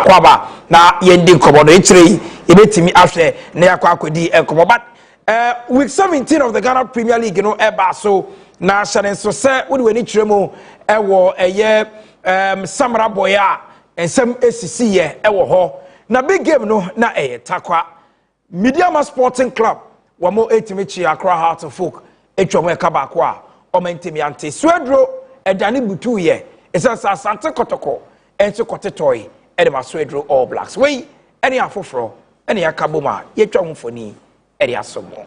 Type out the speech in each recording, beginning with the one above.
akwaba na yendi nkomo no echire yebetimi ahwe na yakwa akodi enkomo but week 17 of the Ghana Premier League no eba so na hyane so se wodi wani kiremu ewo eye Samara Boya ensem esisi ye ewo ho na big game no na takwa Mediama Sporting Club wamo etimichi Accra Heart of Folk etwomo ekaba akwa o mentimi ante Swedro edane butu ye esa Asante Kotoko enso kotetoy edema Swedro All Blacks we ene afoforo ene yakaboma yetwa mfoni ere asomo.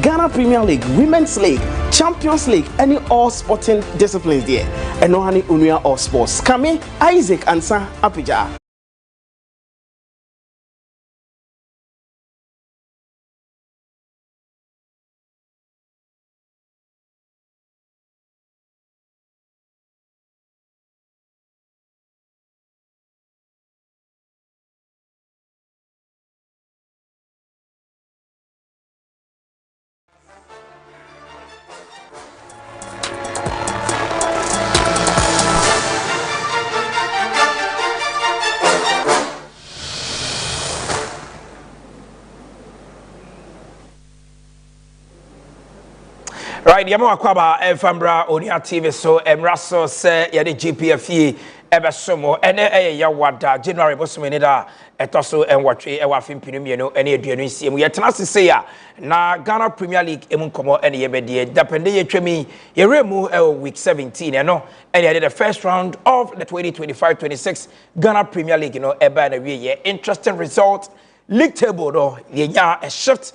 Ghana Premier League, Women's League, Champions League, any all sporting disciplines there. And no honey unia all sports. Kami, Isaac and Sa Apija. Right, yamu akwaba Fambra Onia TV so emraso se yade GPL Fie ebesomo ene ya wada January bosome da etoso enwotwe ewa fimpinu mienu ene aduanu nsiem ye tena sese ya na Ghana Premier League emu nkomo ene yebedie depende ye twemi ye remu week 17 eno ene the first round of the 2025-26 Ghana Premier League eba na wie ye interesting result league table do ye nya a shift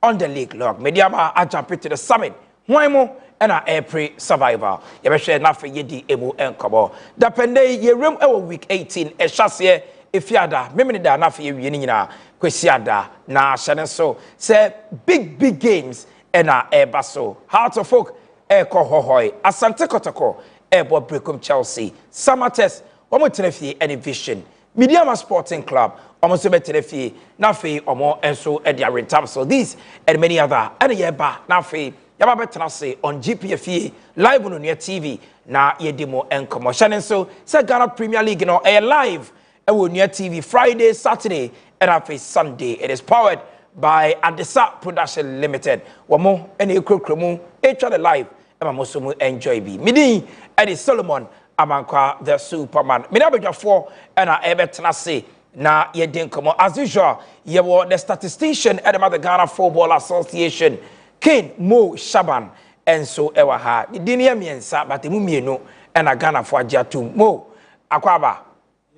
on the league log mediama a jump to the summit hwan and our April survivor. You be share na for yedi emu enkobo. Depende ye room week 18 e chassie efiada. Memini da na for ye wi nyina kwesiada na hyene so. Say big games and our baso. Heart of folk e ko hohoi. Asante Kotoko e bo Brekum Chelsea. Samates omo tenefie any vision. Mediama Sporting Club omo so be tenefie na fe omo enso e dia rentam so these and many other and ye ba na fe Yaba betena se on GPL Fie live on your TV na yedimo enkomo channel so say Ghana Premier League live on your TV Friday, Saturday and after Sunday. It is powered by Adesa Production Limited. Wamo any krokremu the live and mamosumu enjoy be. Midi Eddie Solomon Amankwa the Superman. Midabja 4 and betena se na yedinkomo as usual. Yewo the statistician at the Ghana Football Association. Ken Mo Shaban and so ewa ha the dinia miensa but emu mienu and a Ghana for Jatu Mo Akwaba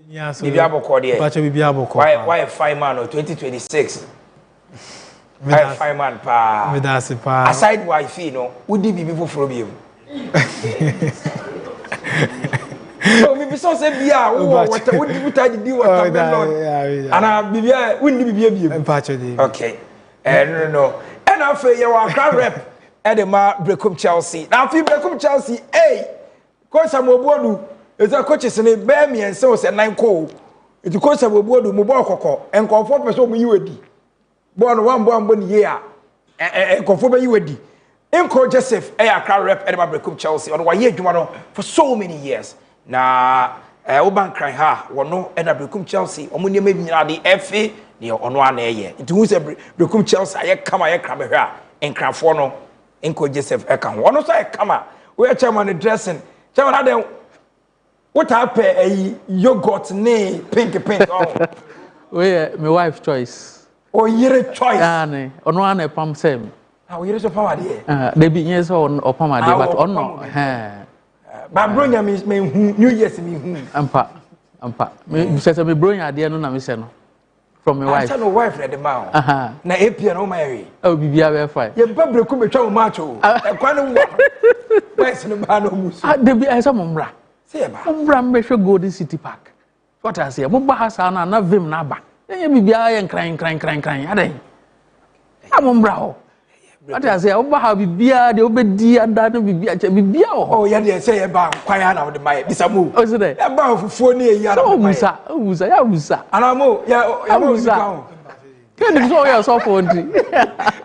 yes bibiabo ko de why a 5 man or 2026 why 5 man pa aside wife would be people from you so we so say bia what would you tell the what and I bibia wouldn't be okay no and after you are rep at the Brekum Chelsea. Now, if you Brekum Chelsea, hey, coach Amobodu is a coach in a bear me and so said 9 call. It's a coach Amobodu, Moboko, and conform person UAD. Born one year, and conform UAD. And Coach Joseph, a rep at the Brekum Chelsea on 1 year for so many years. Now, Oban cry ha, one no, and a Brekum Chelsea, or maybe the FA. Near on 1 year. It was a Brekum Chelsea. I come a camera and Crafono and Coach Joseph Ekan. One of the camera where chairman dressing. Chairman had what happened a yogurt nay pink. Oh, where my wife's choice. Oh, you're a choice. On one a pump same. How you're so power, dear. They be years on or pump, but on no. But Brunia means New Year's me. Ampa. You said me bring idea no na from my wife. I no wife at the mouth. Na APN no marry. Oh, bibia be fine. Ye babre ku betwa macho. E kwa no west no ba no musu. Dey be esa mombra. Say ba. Mombra mbehwe Golden City Park. What I say, mo ba ha sa na vim na ba. Ye bibia ye nkran adan. Mombra ho. What I say, oba ha bibia de obedi ada no bibia ho. Oh, ye dey say ye ba kwaya na wo de mai. Bisamu. Oh, say dey. E ba fufuo na ye ya na. Oh, busa. Anamo, ya busa. Can you show yourself on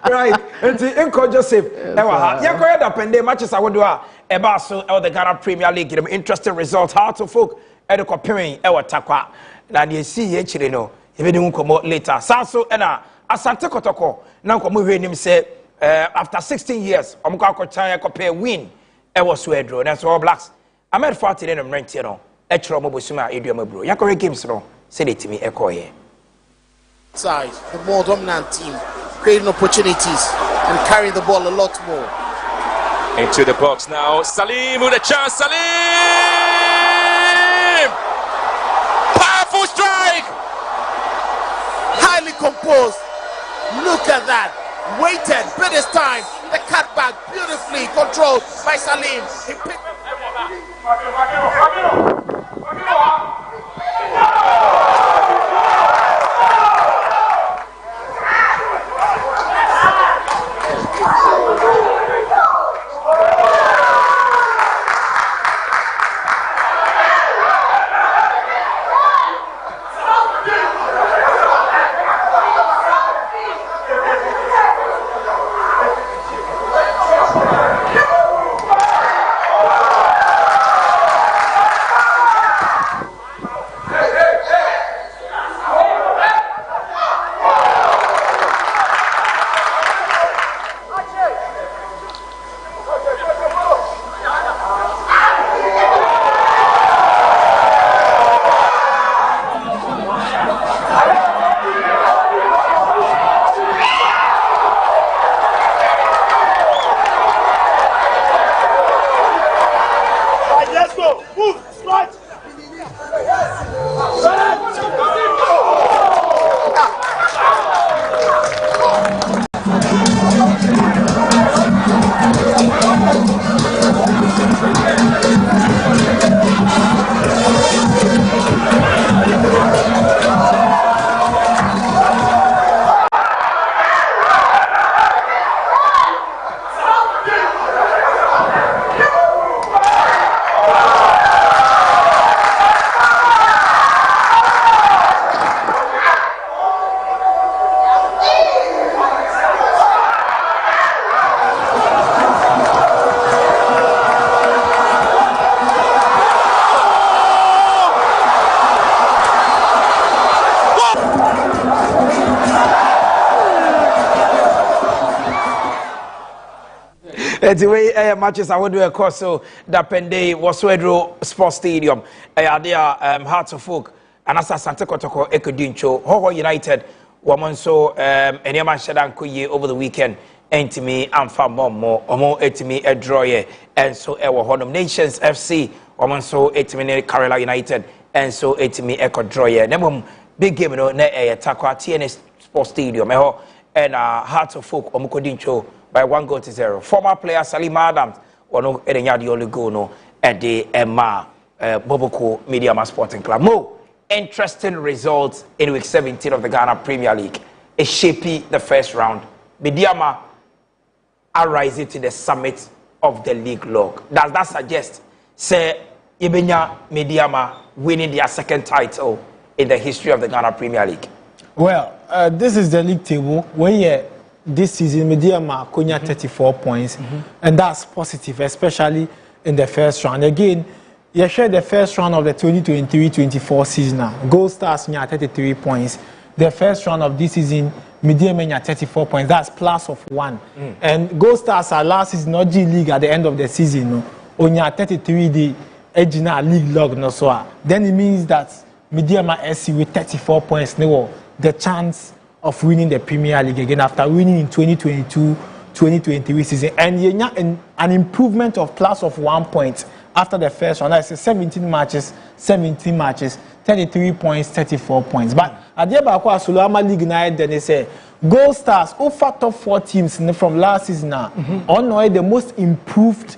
right. And Uncle Joseph, ewa ha. Ya koya da pende matches awodo a e ba so e the Ghana Premier League them interesting result how to folk e de kopering e watakwa. Na de si ye chire no. E be de nkomo later. Saso e na Asante Kotoko na nkomo hwe nim say after 16 years, I'm going to try to win. I was so draw. That's all Blacks. I'm at 40 and I'm 90. Extra mobile suma idiom bro. Yakore games no. Say it to me. Echo here. Side, the more dominant team, creating opportunities and carrying the ball a lot more. Into the box now. Salim with a chance. Salim! Powerful strike. Highly composed. Look at that. Waited, but this time the cutback beautifully controlled by Salim. He picked Let's go. Move. Strike. The way matches I would do a course so that Pende was Wedro Sports Stadium. There Hearts of Folk and as Santa Kotoko Ekodincho, Hoho United, woman so any man shadan kuye over the weekend. Entimi and far more etimi a draw and so our Honor Nations FC, woman so etimi Kerala United and so etimi echo draw Nemum big game no ne takwa TNS Sports Stadium and Hearts of Folk Omukodincho by 1-0. Former player Salim Adams, one of the only goal no at the Emma Boboko Media Sporting Club. More interesting results in week 17 of the Ghana Premier League. A shapy the first round. Mediama are rising to the summit of the league log. Does that suggest say Ibenya Mediama winning their second title in the history of the Ghana Premier League? Well, this is the league table where this season Mediama Konya 34 points, and that's positive, especially in the first round. Again, you share the first round of the 2023-24 season. Gold Stars near 33 points. The first round of this season, Mediama near 34 points. That's plus of 1. And Gold Stars are last season not G League at the end of the season. Only 33 the original league log no so. Then it means that Mediama SC with 34 points no the chance of winning the Premier League again after winning in 2022-2023 season, and an improvement of plus of 1 point after the first round. That's 17 matches, 33 points, 34 points. But at the Abakwa Sulama League night, then they say Gold Stars over top 4 teams from last season now on the most improved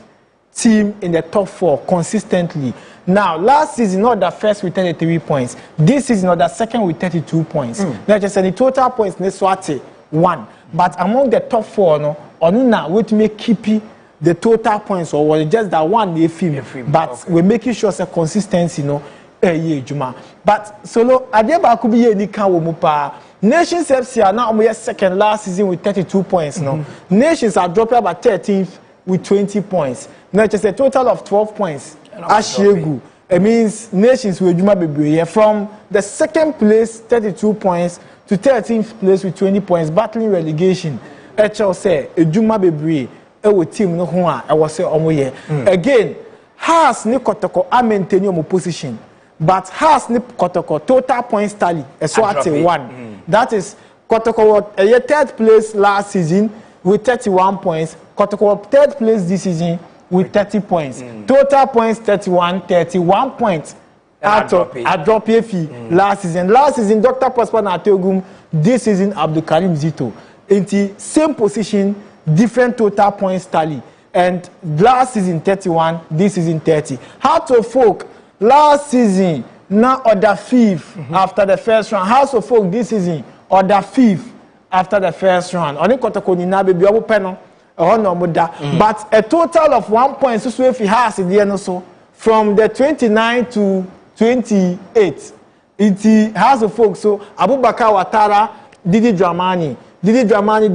team in the top 4 consistently. Now, last season, not the first with 33 points. This season, not the second with 32 points. Now, just the total points, Neswati 1. But among the top 4, no, Onuna would make keep the total points or just that one they film. But okay, we're making sure the consistency, no, Juma. But solo, Adeba could be any Kawomupa. Nations FC are now second last season with 32 points. No, Nations are dropping about 13th with 20 points. Now, just a total of 12 points. Ashegu. It means Nations will be from the second place, 32 points, to 13th place with 20 points, battling relegation. HL say, Ejuma Bebre, a team no one, I was say, again, Haas ni Kotoko, I maintain your position, but Haas ni Kotoko, total points tally, a swat 1. That is Kotoko, a third place last season with 31 points, Kotoko, third place this season with 30 points. Total points 31 points. I drop Fie last season. Last season, Dr. Prosper Natogum. This season, Abdul Karim Zito. In the same position, different total points tally. And last season 31, this season 30. Hearts of Folk, last season, now order 5th after the first round. Hearts of Folk this season, order 5th after the first round. Only Kotoko na baby obu peno. But a total of 1 point so if he has in the end also from the 29 to 28 it has a folk. So Abubakar Watara, Didi Dramani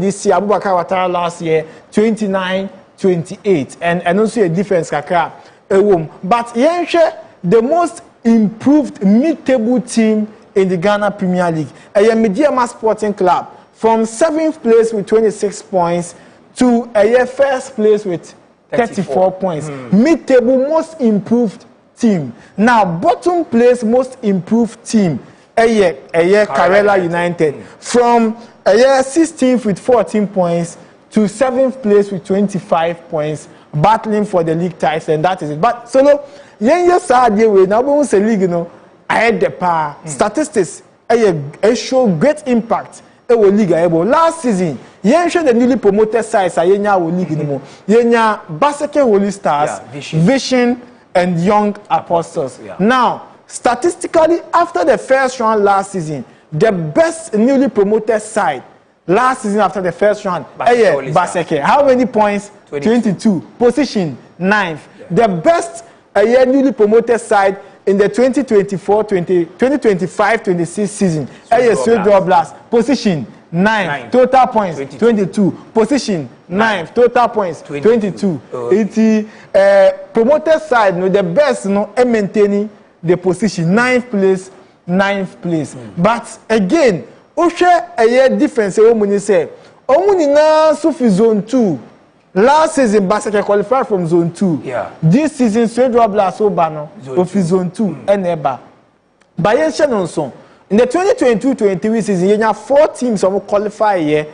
this year, Abubakar Watara last year 29 28 and also a difference kakra but the most improved mid-table team in the Ghana Premier League, a Mediama Sporting Club, from 7th place with 26 points to a first place with 34 points. Mid-table most improved team. Now, bottom place most improved team, Kerala United. From a 16th with 14 points to 7th place with 25 points, battling for the league title, and that is it. But Solo, yen saa de we na bo se league no ahead the pa statistics show great impact e wo league ayebo last season yen hwe the newly promoted sides ayenya wo league no mo yenya Baseke Holy Stars, Vision and Young Apostles. Now statistically after the first round last season the best newly promoted side last season after the first round Baseke. How many points? 22. Position 9th. The best newly promoted side in the 2025-26 season. Swedro Blast. Position 9th. Total points 22. Position 9th. Total points 22. It's promoted side. No, the best no maintaining the position 9th place. But again, Oshe a difference omuni say omuni na so fi zone 2. Last season Baseke qualified from zone 2. This season Swedro Blast Obano of zone 2 eneba. Bayen Shenonson in the 2022-23 season you have 4 teams who qualify here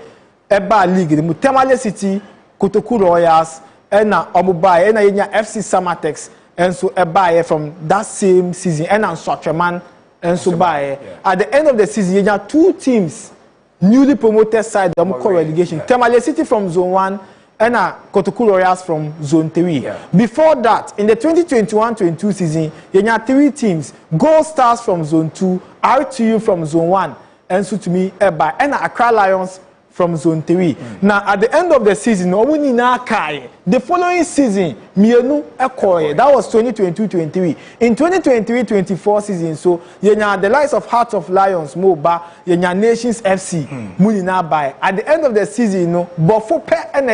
eba league the Mutemale City, Kotoku Royals and Omubai and FC Samatex and so eba from that same season and Sotreman and so by at the end of the season you have 2 teams newly promoted side the relegation. Temale City from zone 1 and Kotoku Royals from zone 3. Before that, in the 2021-22 season, you have 3 teams. Gold Stars from zone 2, RTU from zone 1, and so to me, Eba, and Accra Lions from zone 3. Now, at the end of the season, the following season, Mienu Ekoye, that was 2022-23. In 2023-24 season, so you have the likes of Heart of Lions, Moba, you have Nations FC, Munina Bay. At the end of the season, no, Bofo Pe and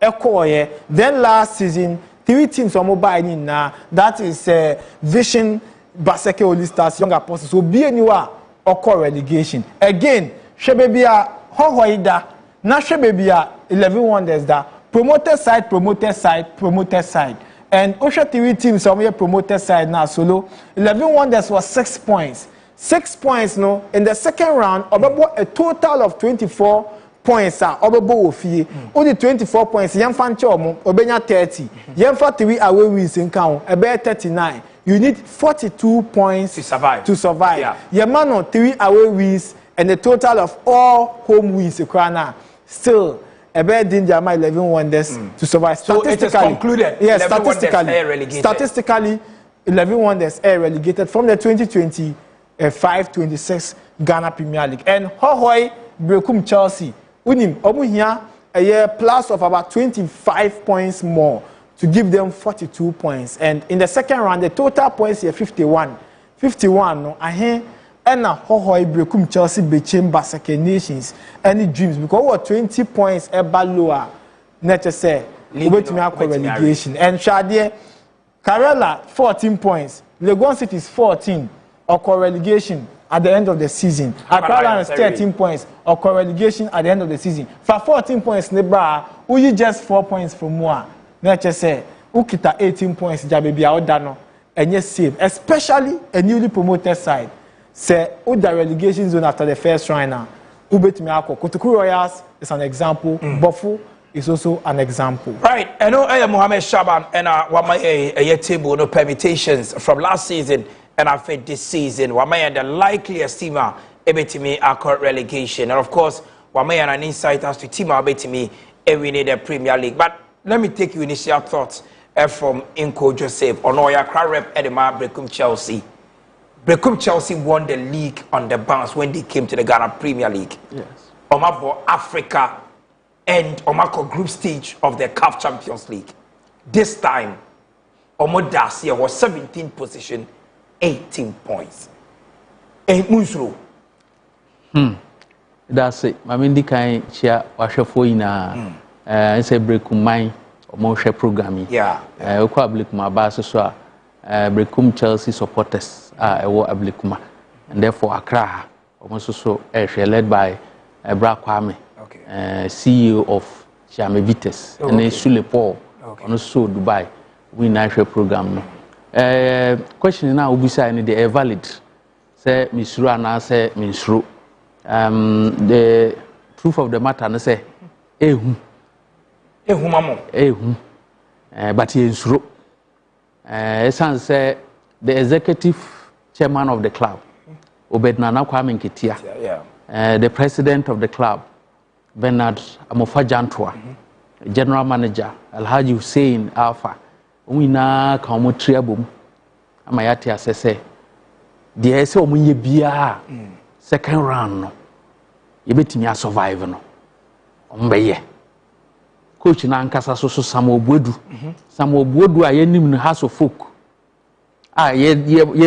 Ekoye. Then last season, 3 teams on mobile na that is Vision, Baseke Holy Stars, Young Apostles. So be anywhere occur relegation. Again, Shebebia Hohoida, na Shebebia 11 Wonders da promoted side. And Osha 3 teams some promoted side now solo. 11 Wonders was 6 points. 6 points no in the second round about a total of 24 points are Obebo Fie. Only 24 points. Yemfa Chomo, Obenya 30. Yemfa 3 away wins in count, about 39. You need 42 points to survive. Yemano 3 away wins and the total of all home wins still about Dinja 11 Wonders to survive. So it is concluded. Yes, statistically 11 Wonders are relegated from the 2025-26 Ghana Premier League. And Hohoi Brekum Chelsea Unim Omuhia a year plus of about 25 points more to give them 42 points. And in the second round, the total points here 51. 51, no, and now Hohoi Brekum Chelsea became Baseke Nations any dreams because we 20 points ever lower. Net say to me relegation. And Shadie Karela 14 points. Legon City is 14 or relegation at the end of the season. Accra is 13 points or relegation at the end of the season. For 14 points, Nebra, we just 4 points from more. Nature say, Ukita 18 points, Jabebi Aodano, and yes, save, especially a newly promoted side. Say, the relegation zone after the first round now. Ubet Miako, Kotoku Royals is an example, Bofu is also an example. Right, I know I am Mohamed Shaban and a table no permutations from last season. And I think this season, Wamaya the likeliest team ebetimi accord relegation. And of course, Wamaya an insight as to team ebetimi winning the Premier League. But let me take you initial thoughts from Inko Joseph on Oya Rep Edema Brekum Chelsea. Brekum Chelsea won the league on the bounce when they came to the Ghana Premier League. Yes. Omabo Africa and Omako group stage of the CAF Champions League. This time, Omo Dacia was 17th position. 18 points. And Musro. That's it. I mean, the kind of Washafoina, it's a breakum mine or Moshe programming. Yeah. Okwablikuma Basoswa, Brekum Chelsea supporters are a war Ablikuma, and therefore Accra, almost so led by Bra Kwame, CEO of Shame Vites, and Sule Paul, and also Dubai, we national program. Question now will be saying they are valid. Say Misru and say Misru. The truth of the matter, I say, but he is true. Esan say the executive chairman of the club, Obednana Kwame Nketia, the president of the club, Bernard Amofa Jantua, general manager Alhaji Hussein Alpha, Wina Kamotria Amayati Asese, the Ese Omunye Bia, second round, no, Yebetimi survive no, Ombeye. Coach na nkasa so Samuel Bodu. Samuel Bodu a yenim no House of Folk. Ye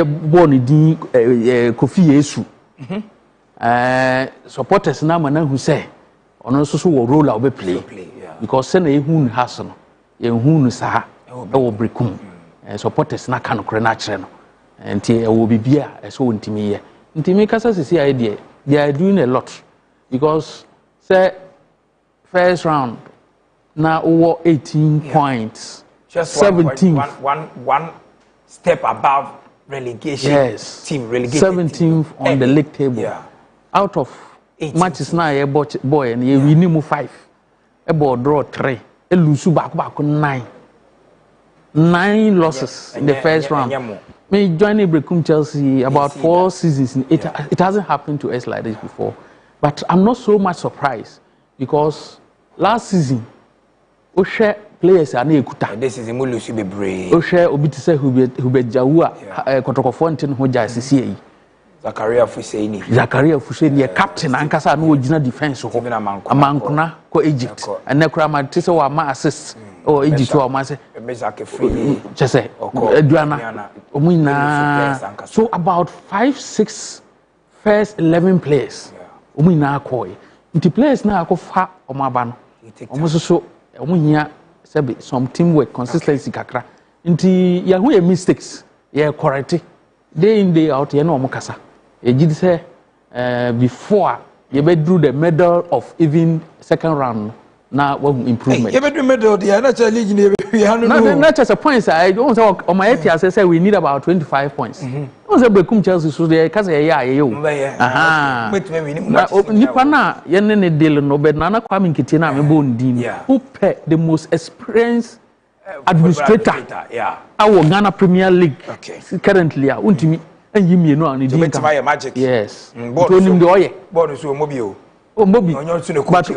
born din Kofi Yesu. Supporters na mana hu say ono so wo role a we play. Because say na ehun house no, ye hu no sa e wo brekum. Supporters na ka no kre na kire no. Enti e wo bibia e so ntimi ye. Ntimi kasa sisi aye de they are doing a lot because say first round now over 18 points. Just 17 one step above relegation. Yes. Team relegated. 17th on the league table. Yeah. Out of 18. matches now, a boy and you win 5. A ball draw 3. A lose back 9. 9 losses in the first round. Me joining Brekum Chelsea about 4 seasons. It hasn't happened to us like this before. But I'm not so much surprised because last season, Oshe players are near Kuta. This is a Mulusi be brave. Oshe Obitise Hubert Jawa, Kotokofontin Hoja CCA. Zakaria Fuseini. Zakaria Fuseini, captain, Ankasa, no original defense. Amankuna, ko Egypt. And Nekrama Tisa or ma assist or Egypt or Mase. Chese, Duana, Omina. So about 5-6 first 11 players. Omina Koi. The players now go far or Mabano. Almost so. Some teamwork, consistency, kakra. Inti yahu mistakes, correct. Day in day out, no mokasa. Did say before you drew the medal of even second round. Now improvement. You the medal, not just a point. I don't say on my ATS. I say we need about 25 points. Don't say Brekum Chelsea so they because Nipa na yene deal no bed Nana Kwame Nketia na me bon din. Who pay the most experienced administrator? Our Ghana Premier League currently untimi enyimie no an din ka. Magic. Yes. Tonim de oye. Board so mobile. Mobi. But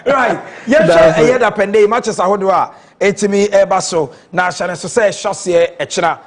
right. Yes, I hear that pende matches ahodo etimi ebaso na channel so say shose echina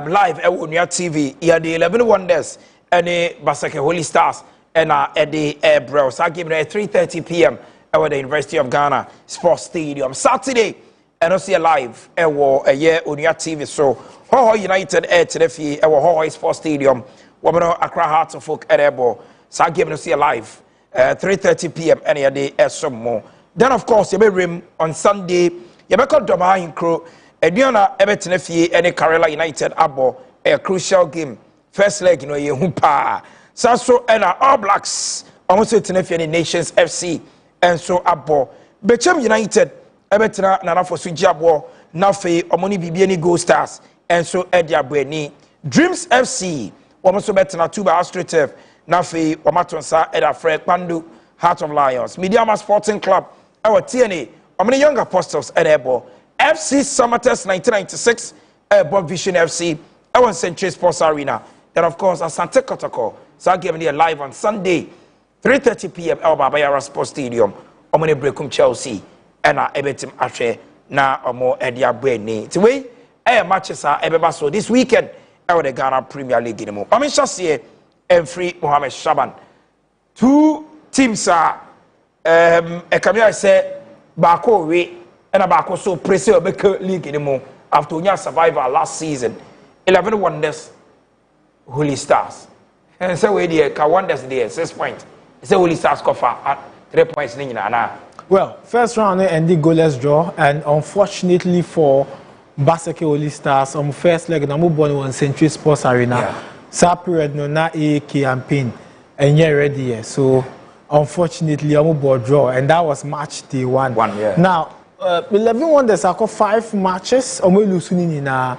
live e Onua TV here the 11 wonders any Basake Holy Stars and the Bro so game at 3:30 p.m. at the University of Ghana Sports Stadium Saturday and also live e wo ye Onua TV so Ho United today Fie e wo Ho Sports Stadium wo Accra Hearts of Folk Erebo so game no see live 3:30 p.m. any day some more. Then of course you be rim on Sunday you be called Doma Incro Ediona ebetene Fie any Karela United abo a crucial game first leg you know ye humpa so and All Blacks almost etene Fie any Nations FC and so abo Bechem United ebetena nana for suji abo na fe omoni bibi any Gold Stars and so edia bweni Dreams FC almost betena Tuba Astratev na fe wamatonsa eda Fred Pandu Heart of Lions Mediama Sporting Club our TNA omni Young Apostles edebo FC Summertest 1996 Bob Vision FC our Century Sports Arena then of course Asante Kotoko so give me live on Sunday 3:30 p.m. El Babayara Sports Stadium omni Brekum Chelsea and ebetim ahwe na omo edia bweni tiwe matches are ebeba so this weekend the Ghana Premier League in mo omi shase and free Mohammed Shaban 2 teams are Ekamia say Bako we and Bako so press Beko League anymore after Unya survivor last season 11 wonders Holy Stars and so we there ka wonders there 6 points say Holy Stars cover 3 points na. Well, first round ended goalless draw and unfortunately for Basake Holy Stars on first leg na mo born on Century Sports Arena sa period no na a campaign and you're ready here. So unfortunately I'm board draw and that was match day 1. Now 11 wonders are 5 matches and we lose in and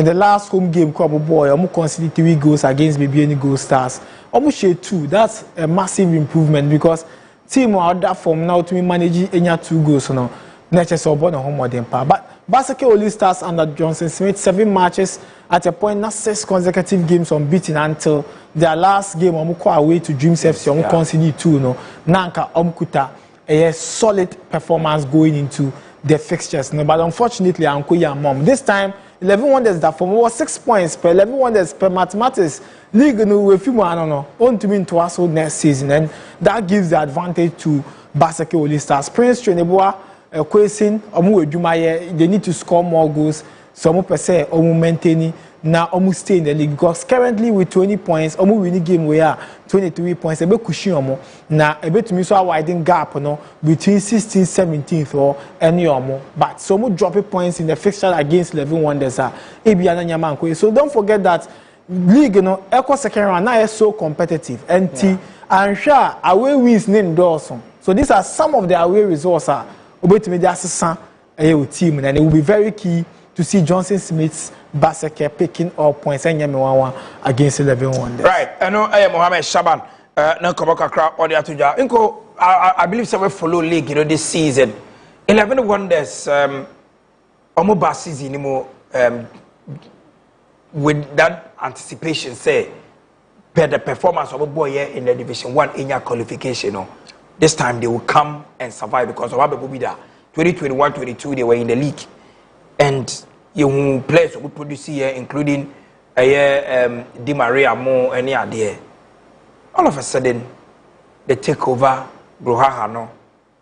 the last home game club boy I'm conceded 3 goals against maybe any Gold Stars almost share 2. That's a massive improvement because team are that form now to me manage any 2 goals now Natchez or born home modern power. But Basake only starts under Johnson Smith 7 matches at a point, not 6 consecutive games unbeaten until their last game Omuko away to Dreams FC. Omu conceded 2 no. Nanka Omkuta a solid performance going into the fixtures. No, but unfortunately, Ankoya mom. This time 11 wonders that for more 6 points per 11 wonders per mathematics. League no we few I don't know. On to mean to us next season, and that gives the advantage to Basake Oli Stars. Prince Cheneboa, Kwesin, Omu Ejumaye, they need to score more goals. Some per se Omu maintaining now Omu stay in the league because currently with 20 points, Omu winning game we are 23 points. Ebe kushi Omu now ebe to me so a widening gap no between 16th, 17th or any Omu. But so Omu dropping points in the fixture against 11 wonders are Ebiana Nyamanko. So don't forget that. League, you know, Echo second round now is so competitive. And I'm sure away wins named Dawson. So these are some of the away results. Are about to make the assistant a team, and it will be very key to see Johnson Smith's Basake picking up points and Yamiwawa against 11 wonders. Right, I know I am Mohamed Shaban. No Koboka crowd or the Atuja. Inko, I believe some follow league, you know, this season. 11 wonders, Omo Basis anymore. With that anticipation, say, better performance of a boy here in the Division 1 in your qualification, no? This time they will come and survive because of Ababubida. 2021-22, they were in the league. And you players who produce here, including Di Maria, Mo, any idea. All of a sudden, they take over Brohaha, no?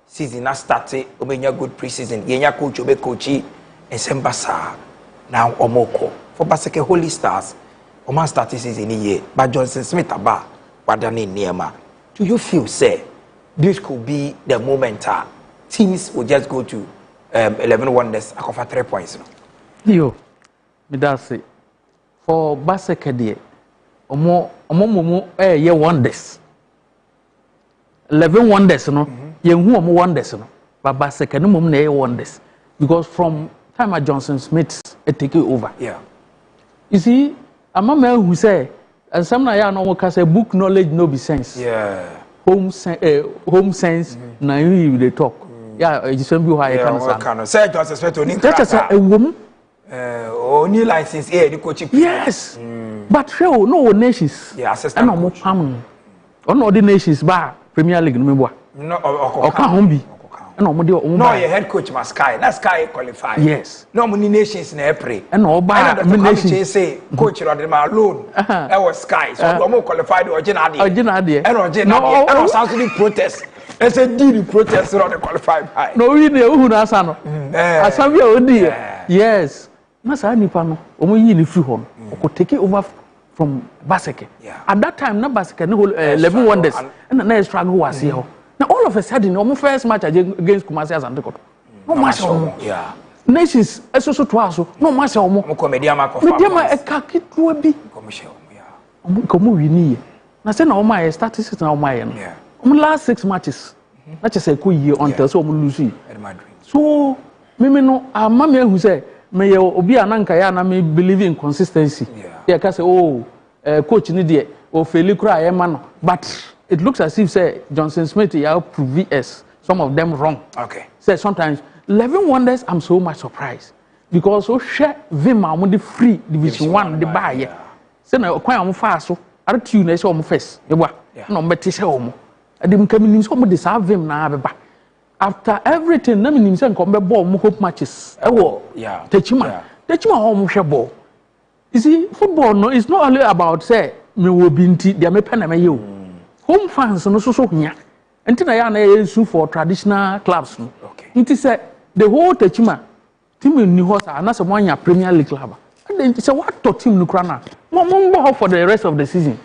Season has started, Obenya good preseason, Yenya coach, Obe coachy, and Sembasa, now Omoko. For Basake Holy Stars, Oman started season in a year, but Johnson Smith Abba, Wadani Niema. Do you feel, say, this could be the moment teams will just go to 11 wonders, I offer 3 points? Yo, me that's it. For Basake Day, Omo ye wonders. 11 wonders, no? Ye who wonders, no? But Basake no mum ne wonders. Because from time at Johnson Smith, it take it over. Yeah. You see, I'm a man who say, and some I know can say book knowledge no be sense. Yeah. Home sense, na you they talk. Yeah, you send you how you can say Johnson Smith only. That's a woman. Only license here, the coaching. Yes. But show no nations. Yeah, assistant. And no common. On all the nations bar Premier League no. No, or can't be. No, your head coach must Sky. That's Sky qualified. Yes. No many nations in April. And no bad nations say coach Rodema alone. That was Sky. So no qualified or Genadi. And Saturday protest. It's a deal protest on the qualified. No, we know who that's no. Asabia Odi. Yes. Masa Nipano, Omo Yini Free could take it over from Basake. At that time, no Basake, no 11 wonders. And the next struggle was here. Now all of a sudden, our first match against Kumasi as Antiko. No match. Yeah. Nations, so twice. No match. Mediama a kaki to a big commission. Come we need. Now say now my statistics now my last 6 matches. Let's just say good year until so lose. So me no mammy who say may obi anankaya na me believe in consistency. Yeah, can say oh coach need there or Felicra man, but it looks as if say Johnson Smith will prove us some of them wrong. Okay. Say sometimes 11 wonders I'm so much surprised because so share Vim on the free Division 1 the buy. Say na kwai am fa so are tune say am first. Eba no mbeti say am. Adim kamini so mo deserve Vim na abeba. After everything na minim say nkom be ball mo hope matches. Ewo Techima. Techima home hwe ball. You see football no is not only about say me wo binti dia me pena me ye. Home fans no so nya. Enti na ya na yesu for traditional clubs no. Okay. Enti say the whole Techima team in New Horse and so one Premier League club. And say what to team no kra na. Mo for the rest of the season.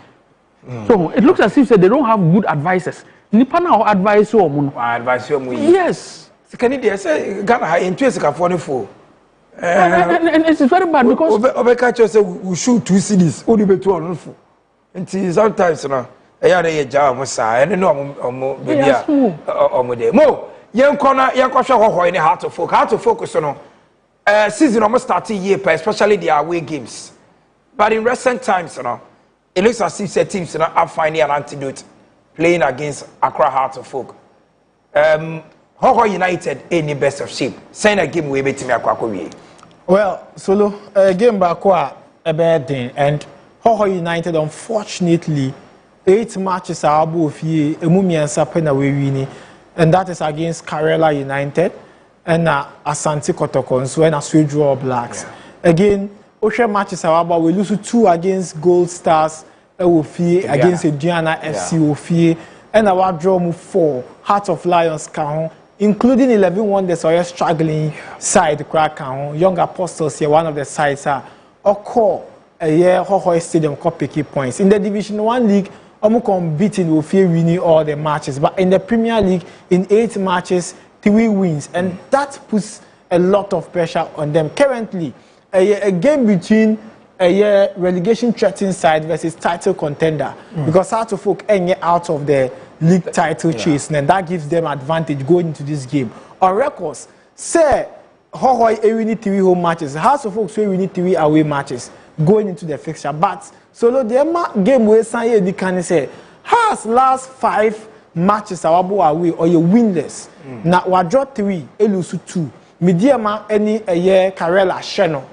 So it looks as if say they don't have good advisors. Nipa na advise you omo no. Advise you omo. Yes. Sikani dey say Ghana ha into sikafo ne fo. And it's very bad because Obeka say we shoot 2 CDs. Only be 2 on fo. Enti sometimes no eya na ye ja omo sa ene no omo baby a omo dey mo yen kona yen kwhwe hoho ne heart to focus no season almost starting year especially the away games, but in recent times it looks as if teams are finding an antidote playing against Accra Heart of Folk. How United any best of shape. Sign a game we beat me akwa. Well, solo game back a bad thing, and How United unfortunately 8 matches are above here, and that is against Karela United and Asante Kotoko, so and Aswejo Blacks. Yeah. Again, Osha matches are about we lose 2 against Gold Stars Ofie, against Indiana FC Ofie, and our draw move 4 Heart of Lions Kahon, including 11 wonders or struggling side crack Kahon, Young Apostles here, one of the sides are call a year Hohoi Stadium Cup picky points. In the Division 1 league, Omukom beating Ofie winning all the matches, but in the Premier League, in 8 matches, 3 wins, and that puts a lot of pressure on them. Currently, a game between a relegation threatened side versus title contender, because Heart of Oak out of the league title chase, and that gives them advantage going into this game. On records, say Hohoi winning 3 home matches, Heart of Oak winning 3 away matches going into the fixture, but solo the game where Sanye can say has last 5 matches away or you winless. Now we draw 3, lose 2. Mediama any a year Karela Sheno.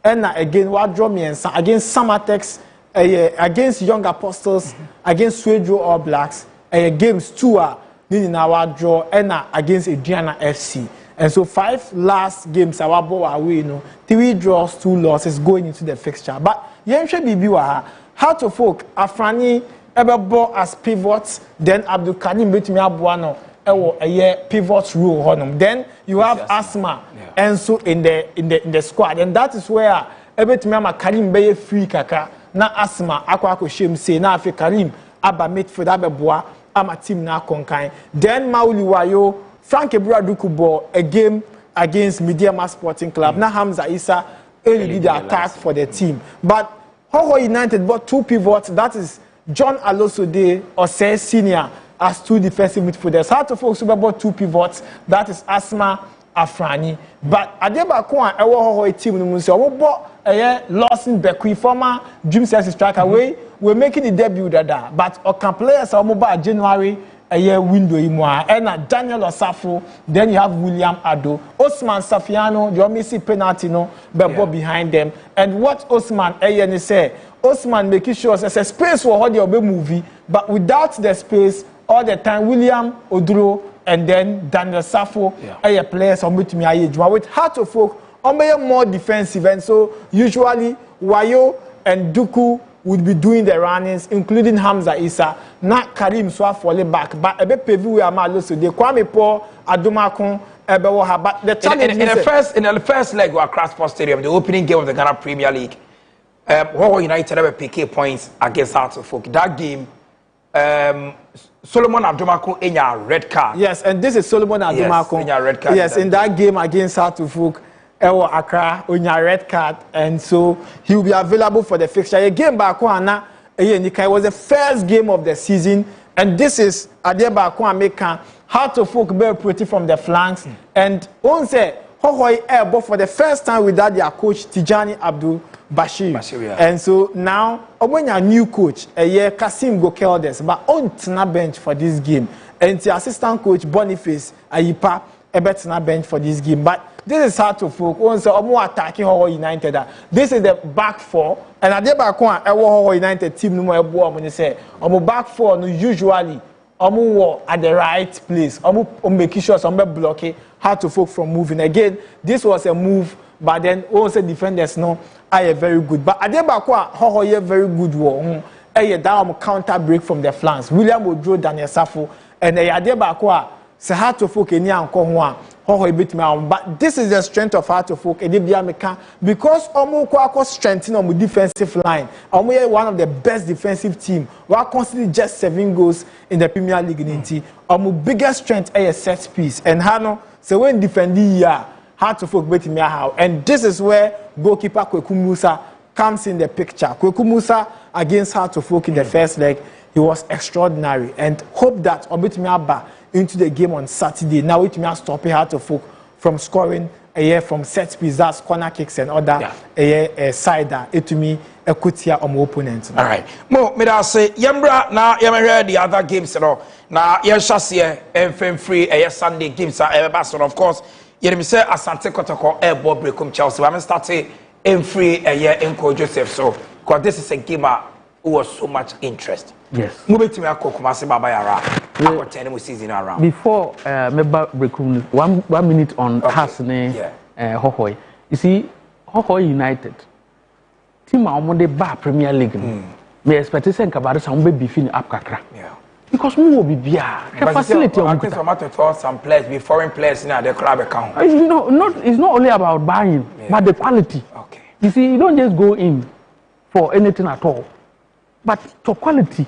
And again we draw me against Samatex, against Young Apostles, against Swejo All Blacks. Games 2 are in our draw and against Indiana FC. And so 5 last games our away, 3 draws, 2 losses going into the fixture. But Yenshe Bibiwa, Heart of Oak, Afrani Ebebo as pivots, then Abdul Karim Betumi Abuano a pivot role honum. Then you have Asma and so in the squad, and that is where Ebetumi Karim be free kaka na Asma akwa shem say na afi Karim aba midfield abeboa ama team na konkan. Then Mauli Wayo Frank Eburadukubo a game against Mediama Sporting Club. Na Hamza Issa did the attack for the team. But Hoho United bought 2 pivots, that is John Alosode or say senior as 2 defensive midfielders. Heart of Oak Super bought 2 pivots, that is Asma Afrani. But Adeba Kwan Ewo Hoho team no munsi omo bought Lawson Bekwi former Dream Service striker away. We're making the debut that, but Okan players are mobile January a year window imwa and Daniel Osafo, then you have William Ado, Osman Safiano, you may see penalty no but behind them. And what Osman say, Osman making sure there's a space for how they movie, but without the space all the time William Oduro and then Daniel Safo players on with me with Heart of Oak more defensive, and so usually Wayo and Duku would be doing the runnings, including Hamza Issa, not Karim Swaf falling back, but a bit pavy we are so they Kwame Paul Adumakon Ebewaha. But the challenge in the first leg of Crossport Stadium, the opening game of the Ghana Premier League, Hoho United have PK points against Heart of Oak. That game, Solomon Adumakon in your red card. Yes, and this is Solomon Adumakon. Yes, in your red card. Yes, in that game against Heart of Oak. Ewo Accra on your red card, and so he will be available for the fixture. A game back one, it was the first game of the season, and this is Adeba Kwameka, Heart of Oak very pretty from the flanks, and on say Hohoi Airbo for the first time without their coach Tijani Abdul Bashir. And so now when your new coach Kasim Gokeldes, but on Tina bench for this game, and the assistant coach Boniface Ayipa Ebetina bench for this game, but this is Heart of Oak. Once more attacking Hoho United. This is the back 4, and at the back one, Hoho United team no more when they say back 4 no usually at the right place. Making sure some blocking Heart of Oak from moving again. This was a move, but then also defenders no are very good. But at the back one, Hoho very good war. Down counter break from the flanks. William would draw Daniel Safo, and at the back one. So Heart of Oak but this is the strength of Heart of Oak because Omo strengthening on the defensive line. Omo one of the best defensive team. We are constantly just 7 goals in the Premier League. Omo biggest strength is a set piece, and Hano so when defending here Heart of Oak and this is where goalkeeper Kweku Musa comes in the picture. Kweku Musa against Heart of Oak in the first leg, he was extraordinary, and hope that Obetumi Aba into the game on Saturday. Now it may stop Heart of Oak from scoring from set piece, that's corner kicks and other side that it to me a kutia on opponent. All right. Mo, me da say yembra na yemhwe the other games no. Na yenhwase FM free Sunday games are of course. Yeremi say Asante Kotoko airborne Brekum Chelsea. I'm starting free Nko Joseph so because this is a game who was so much interest. Yes. Move to me Kumasi Baba Yara. After 10 season around. Before member Brekum 1 minute on Hasne Hohoy. You see Hohoy United team are the bar Premier League. Me expect to say about some baby fin up kakra. Yeah. Because we will be beer. Facility on some players, be foreign players in the club account. It's not only about buying, but the quality. Okay. You see, you don't just go in for anything at all, but to quality.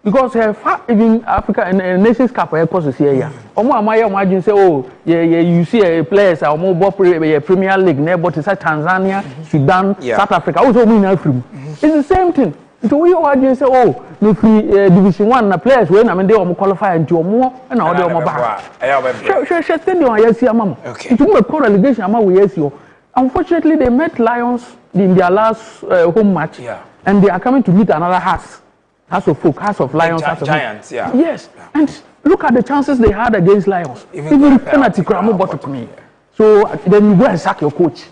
Because even Africa and Nations Cup, of course, is here. Imagine say, oh, you see a players are more Premier League, but it's Tanzania, Sudan, South Africa. Also, it's the same thing. So we always say, oh, no free Division 1 players when they are qualify into more and all the more. Okay. Unfortunately, they met Lions in their last home match, and they are coming to meet another House of Folk, House of Lions, Giants. Yes, and look at the chances they had against Lions. Even penalty, bottom me. So then you go and sack your coach.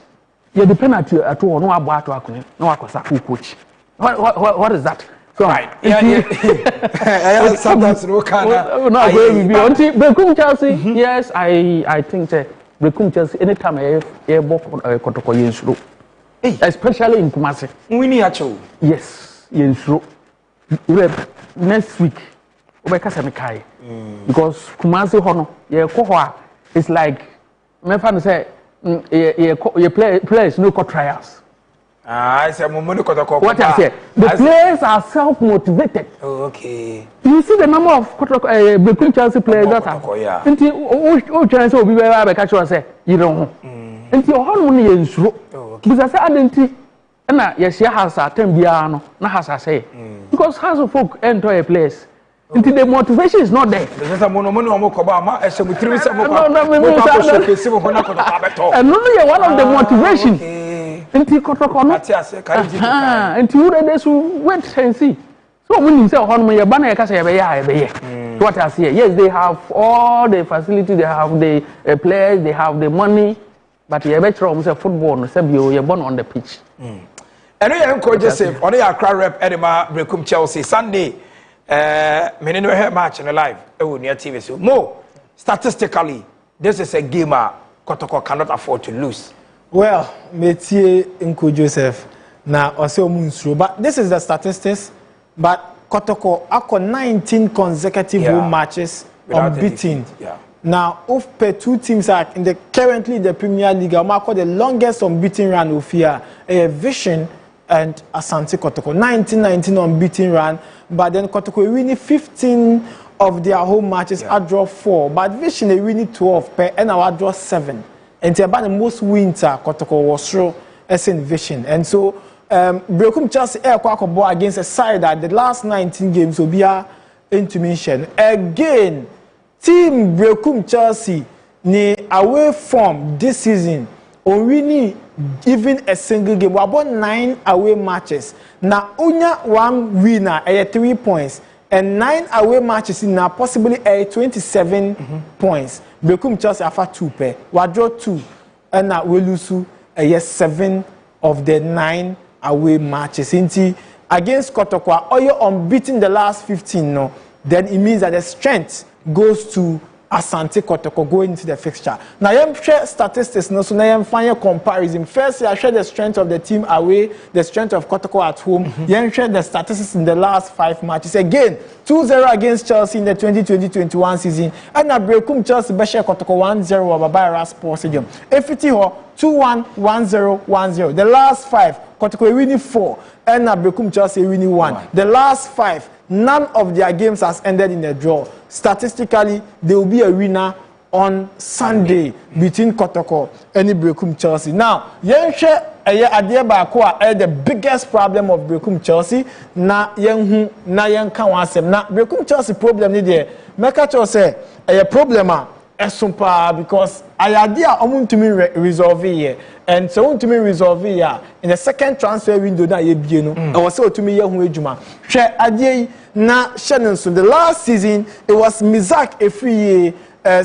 You the penalty at all. No about to sack your coach. What is that? So, right. Sometimes no can. Brekum Chelsea. Yes, I think Brekum Chelsea. Anytime I walk Kotoko Yensro, especially in Kumasi. We need actual. Yes, Yensro. Next week, because Kumasi Hono, it's like my father say, players no trials. I said, what I said, the players are self-motivated. Oh, okay. You see the number of Brekum Chelsea players that are. Oh, chance will be where I catch you say, you know. And your honey is true. Because I said, I didn't. And yes, she has a tembiano, not has I say. Because House of Folk enter a place. Until the motivation is not there. There's a monomono Mokobama, as a material. And only one of the motivation. Until Kotokono. Until you wait and see. So when you say, Honma, Banner, what I say, yes, they have all the facilities, they have the players, they have the money, but you're better on football, you're born on the pitch. And we encourage Joseph on the Accra rep Edema Brekum Chelsea Sunday. Many no hair match in the live near TV. So more statistically, this is a game Kotoko cannot afford to lose. Well, Métier Nko Joseph na Oseo Munsro, but this is the statistics. But Kotoko ako 19 consecutive home matches unbeaten. Now, of two teams are in the currently the Premier League, the longest unbeaten run of here, Vision and Asante Kotoko. 19 unbeaten run, but then Kotoko winning 15 of their home matches, I draw 4, but Vision they winning 12 and I draw 7. And about the most winter Kotoko was through as in Vision. And so Brekum Chelsea air ball against a side that the last 19 games will be intermission. Again, Team Brekum Chelsea ni away from this season on winning even a single game. We about 9 away matches. Now only one winner 3 points and 9 away matches now possibly 27 points. Brekum Chelsea have 2 pair. We draw 2 and now we lose 7 of the 9 away matches. Against Kotoko, or you're unbeaten the last 15 no, then it means that the strength goes to Asante Kotoko going into the fixture. Now, you share statistics, no, so now you find a comparison. First, you share the strength of the team away, the strength of Kotoko at home. You share the statistics in the last 5 matches. Again, 2-0 against Chelsea in the 2020-21 season. And now, Brekum Chelsea, Beshe Kotoko 1-0 over Bayera Sports Stadium. FT 2-1, 1-0, 1-0. The last 5, Kotoko winning 4. And now, Brekum Chelsea winning 1. The last 5, none of their games has ended in a draw. Statistically, there will be a winner on Sunday between Kotoko and Brekum Chelsea. Now, the biggest problem of Brekum Chelsea na Brekum Chelsea problem ni there. Meka say a problem because idea to me resolve here. And so to me resolve here in the second transfer window that you know. I was so to me who ejuma. Share idea na Shannon. So the last season it was Mizak Efriye,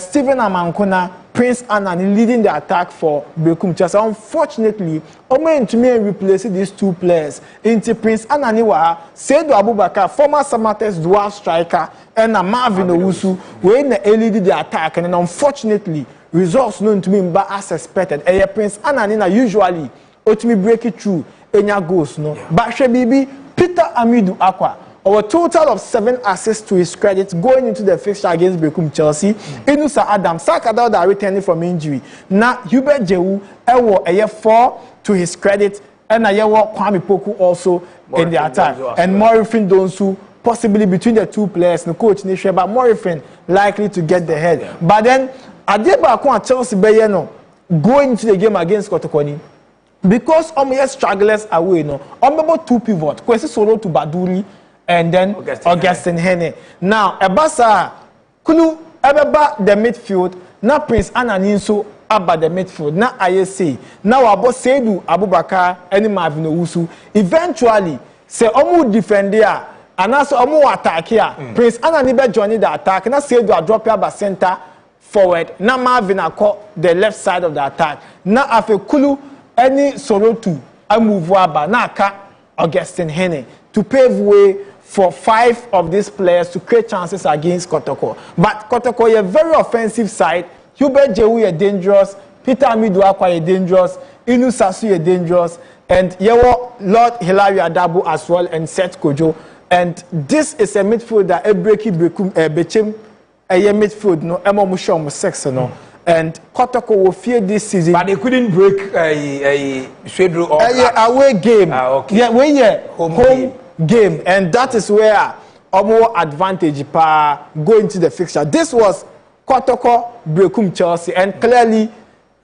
Stephen Amankona, Prince Anani leading the attack for Bekum Chelsea. Unfortunately, Omen to me replace these two players into Prince Anani wa Seydou Abubakar, former Samatex dual striker, and Marvin Owusu, when they leading the attack, and unfortunately, results known to me but as expected. And Prince Anani usually ultimately break it through any goals, no. But Shebibi Peter Amidou Akwa. Our total of 7 assists to his credit going into the fixture against Bekum Chelsea. Inusa Adam Sakadao that returning from injury. Now Hubert Jewu ewo a year 4 to his credit, and a year Kwame Poku also in the attack. And Morifin Donsu possibly between the two players. No coach Nisha, but Morifin likely to get the head. Yeah. But then Adeba Kwan Chelsea Bayeno going into the game against Kotokoni. Because Omoye stragglers away, no. Omebo 2 pivot. Kwesi Solo to Baduri. And then Augustine Hene. Now, Ebasa Kulu Ebeba the midfield. Now Prince Ananinso Abba the midfield. Now ISC. Now Abo Seydou Abubakar and Marvin Owusu. Eventually, say Omu defend here. And also Omu attack here. Prince Ananibe joining the attack. Now Seydou drop here by center forward. Now Marvin caught the left side of the attack. Now after Kulu any solo to I move Waba. Now Augustine Hene to pave way for 5 of these players to create chances against Kotoko. But Kotoko is a very offensive side. Hubert Jewu is dangerous. Peter Amidou Akwa is dangerous. Inu Sasu is dangerous. And Yewo Lord Hilary Adabu as well and Seth Kojo. And this is a midfield that Ebreki Bekum Bechem a midfield no Emo Mushom 6 no. And Kotoko will fear this season. But they couldn't break a schedule or away game. Okay. Yeah, when home game, and that is where more advantage go into the fixture. This was Kotoko Bekum Chelsea, and clearly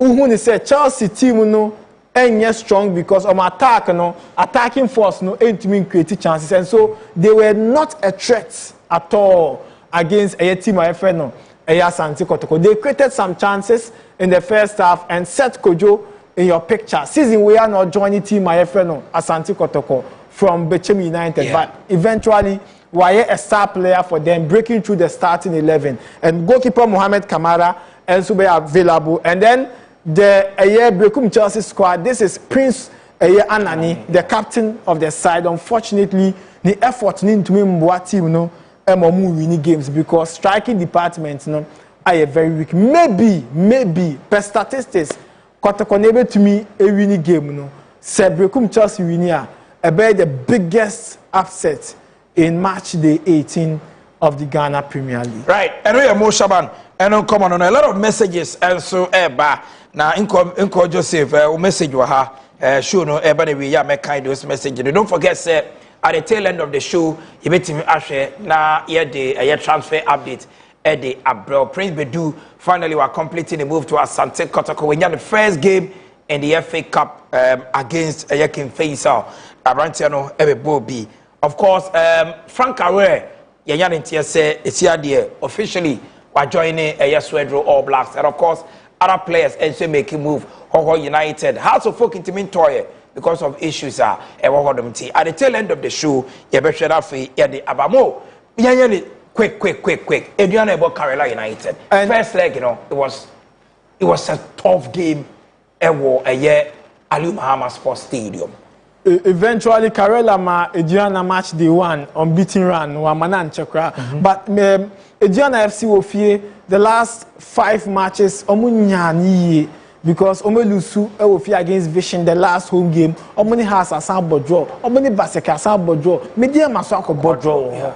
Uhuni said Chelsea team no ain't strong because attack no attacking force no ain't mean creative chances, and so they were not a threat at all against a team of FNO. Kotoko. They created some chances in the first half, and Seth Kojo in your picture. Season we are not joining team Ayefreno Asante Kotoko from Bechem United, but eventually were a star player for them, breaking through the starting 11. And goalkeeper Mohamed Kamara also be available. And then the Bekum Chelsea squad. This is Prince Anani, the captain of the side. Unfortunately, the effort need to win team no winning games because striking departments no are very weak. Maybe per statistics. Kotoko nebe to me a winning game no. Bekum Chelsea winning about the biggest upset in match day 18 of the Ghana Premier League. Right, and we are more Shaban, and come on a lot of messages, and so now inco Joseph message waha show no everybody we make kind those messages. Don't forget say at the tail end of the show you bet me ashare na the transfer update at the Abro Prince Bedu finally were completing the move to Asante Kotoko. We had the first game in the FA Cup against King Faisal. Abrantiano Ebebobi. Of course, Frank Arwe, Yanyan Tiase, it's here officially we're joining Yeswedro All Blacks. And of course, other players also making move. Hoho United. House of Folk in Toye because of issues at the tail end of the show, you better that for the Abamo. Yanyan, quick. Adriana about Carolina United. And first leg, you know, it was a tough game. A year, Ali Mahama Sports Stadium. Eventually, Karela Adriana match day 1 unbeaten run Wamanan Chakra. But Adriana FC Fie the last 5 matches Omunyani because Omelusu Fie against Vision the last home game. Omuni has a sample draw. Omuni Baseka sample draw. Media Maswako board draw.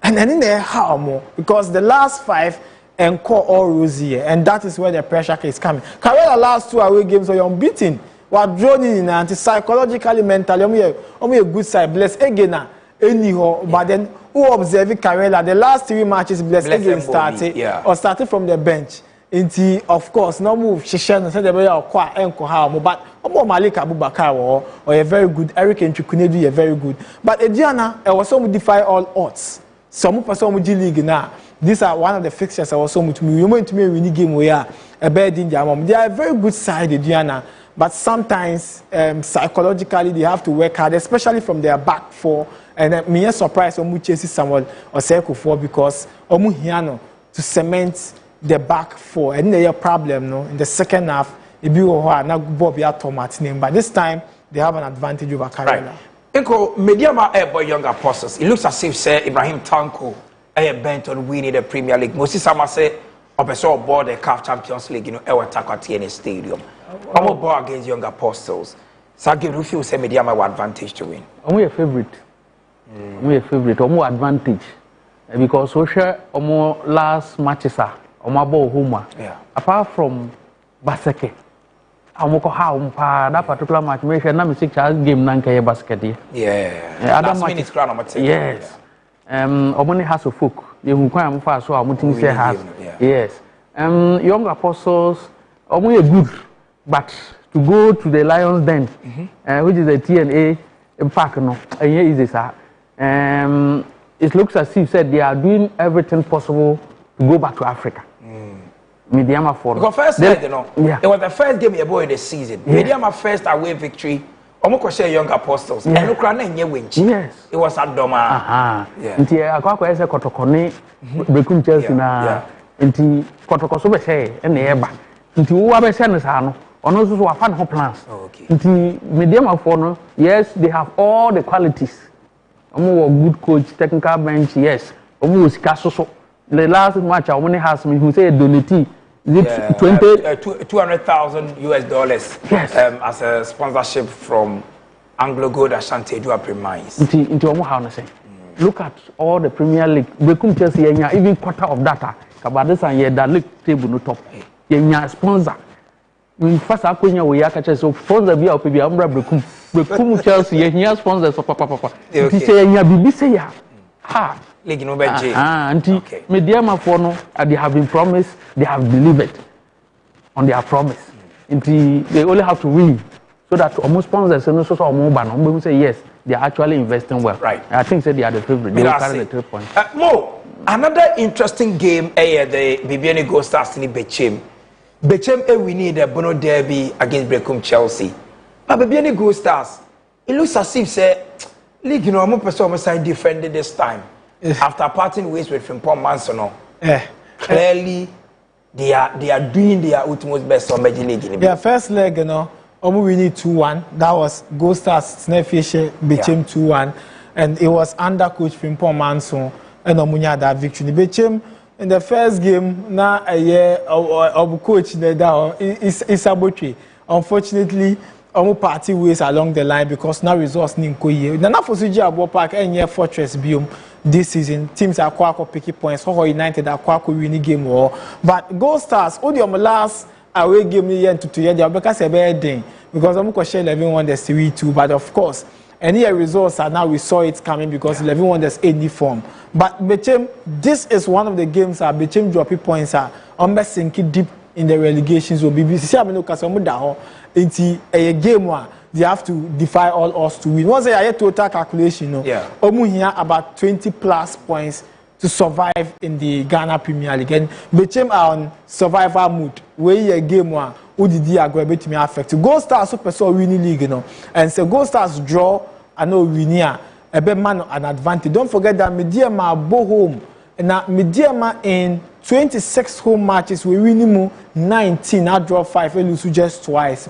And then in there how more because the last 5 and call all rosy, and that is where the pressure is coming. Karela last 2 away games are unbeaten. What drawn in and psychologically, mentally, a good side, bless again, anyhow. But then who observe Karela? The last 3 matches, bless again started or started from the bench. Into of course, no move. Shishan said the way of quite encohamo, but Malik Abubakar or a very good Eric and Chukunedu, a very good. But Adriana, I was some defy all odds. Some person with the league now. these are one of the fixtures I also to me. You want to me win game where a bad in They are a very good side, Diana. But sometimes psychologically they have to work hard, especially from their back four. And me surprised Omu chases someone or circle four because Omu Hiano to cement the back four. And they have a problem no in the second half. It be now Bobby Tomat's name, but this time they have an advantage over Karela. Right. Inko Mediama boy young apostles. It looks as if say Ibrahim Tanko bent on winning the Premier League. Moses Sama say Opeso board the CAF Champions League, Ewa Takwati in Stadium. I'm ball against young apostles. So I give you feel say Mediama have advantage to win. I'm a favorite. I'm a favorite. I'm more advantage because social last matches are ball home. Yeah. Apart from Baseke. That particular match, make sure na mistake game nanka basket. Yeah. Last minute crown on my table. Yes. Omoni has a folk. You who come for so I'm thinking say has. Yes. Young apostles, omo good, but to go to the Lions Den, which is the TNA park no, here is this. It looks as if said they are doing everything possible to go back to Africa. Mediama for because first leg, it was the first game you in the season. Mediama first away victory. Almost share young apostles. And look around and yes, it was at Doma. Inti akwa ese kotokone Brekum Chelsea na inti kotoko so be say na eba. Inti wo be say no sa no. Ono so wa fa no plans. Inti Mediama for no, yes, they have all the qualities. Omo good coach, technical bench, yes. Omo sika so. The last match I only has me who say donate $200,000 US. Yes. As a sponsorship from Anglo Gold Ashanti Edua Premise. Into how to say. Look at all the Premier League. Brekum Chelsea even quarter of data. Kabades and that league table no top. Yenya sponsor. First akunya we yaka so sponsor bi opebi ambra Brekum Chelsea yenya sponsor so papa. Ti say yenya bibi say ya. Ha. League no bench. Mediama for no, they have been promised, they have delivered on their promise. They only have to win so that almost sponsors and so almost say yes, they are actually investing well. Right. I think they are the favorite. They will carry the 3 points. Mo, another interesting game the Bibiani Gold Stars in Bechem. Bechem we need the Bono Derby against Brekum Chelsea. But Bibiani Gold Stars, it looks as if say league I'm person side defended this time. After parting ways with Frimpong Mansono, clearly they are doing their utmost best on Major League. Their first leg, we need 2-1. That was Gold Stars Snellfish became 2-1, and it was under coach Frimpong Mansono and Omunya that victory. Became in the first game now a year of coach is Sabotri. Unfortunately, party ways along the line because now results in Koye. Now for Suji Abo Park and Fortress Biome this season, teams are quite picky points. How United are quite winning game war. But Gold Stars, only on the last away game year to year, they are because a bad thing because I'm going to share 11 won the Series 2. But of course, any results are now we saw it coming because 11 won there's any form. But Bechem, this is one of the games that Bechem dropping points are almost sinking deep in the relegation zone. BBC Amino Kasamudaho. Into a game one, they have to defy all odds to win. Once a total calculation, Omu here about 20 plus points to survive in the Ghana Premier League. And Bechem are on survival mood. Where a game one, who did the aggravated to me affect? Gold Stars super so winning league, and so Gold Stars draw. I know winner a bit man an advantage. Don't forget that Mediama go home, and now Mediama in 26 home matches we win 19. I draw 5. We lose just twice.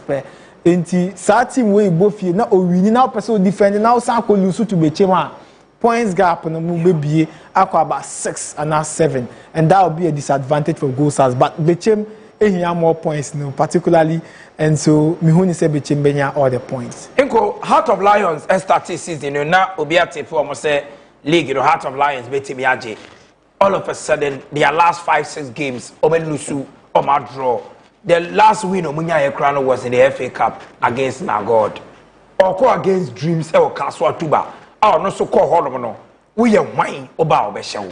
Enti sa team we both here now winning now person defending now Sanko lose to Bechem points gap no mo be about 6 and now 7, and that will be a disadvantage for Gold Stars. But Bechem ehia more points particularly, and so Mihuni say Bechem benya all the points. Inko Heart of Lions started season na obiate for almost say league Heart of Lions betimi age. All of a sudden, their last 5-6 games, Omelusu, Omar draw. The last win Omunya Ekrano was in the FA Cup against Nagod. Or go against Dreams or Kaswa Tuba. Oh, no so call Holomono. We are wine about Beshaw.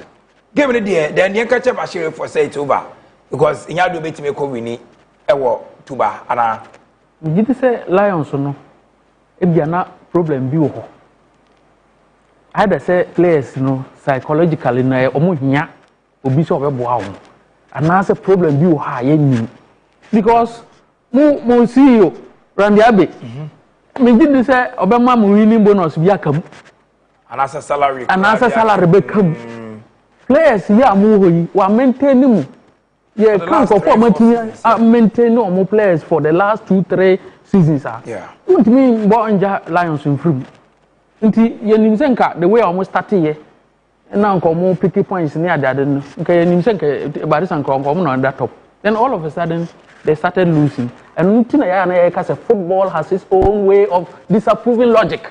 Give me the then the catch up Ashire for say Tuba. Because in Yadu Betty Meko Winnie, Ewo Tuba, and did you say Lions or no? If you are not problem, be I had say players, psychologically, obi so obeboa wo anase problem bi wo ha ye nim because mo CEO Randy Abe me gidi say obema mo winning bonus bi akam anase salary be kam players ya mo hoyi wa maintain mu ye kan ko for maintain no players for the last 2-3 seasons yeah what mean bo anja Lions in free nti ye nim se nka the way almost started here na nko mo picky points ni adade no nka ye nim se nka barisa nko mo na under top then all of a sudden they started losing and nti na ya na ye ka say football has its own way of disapproving logic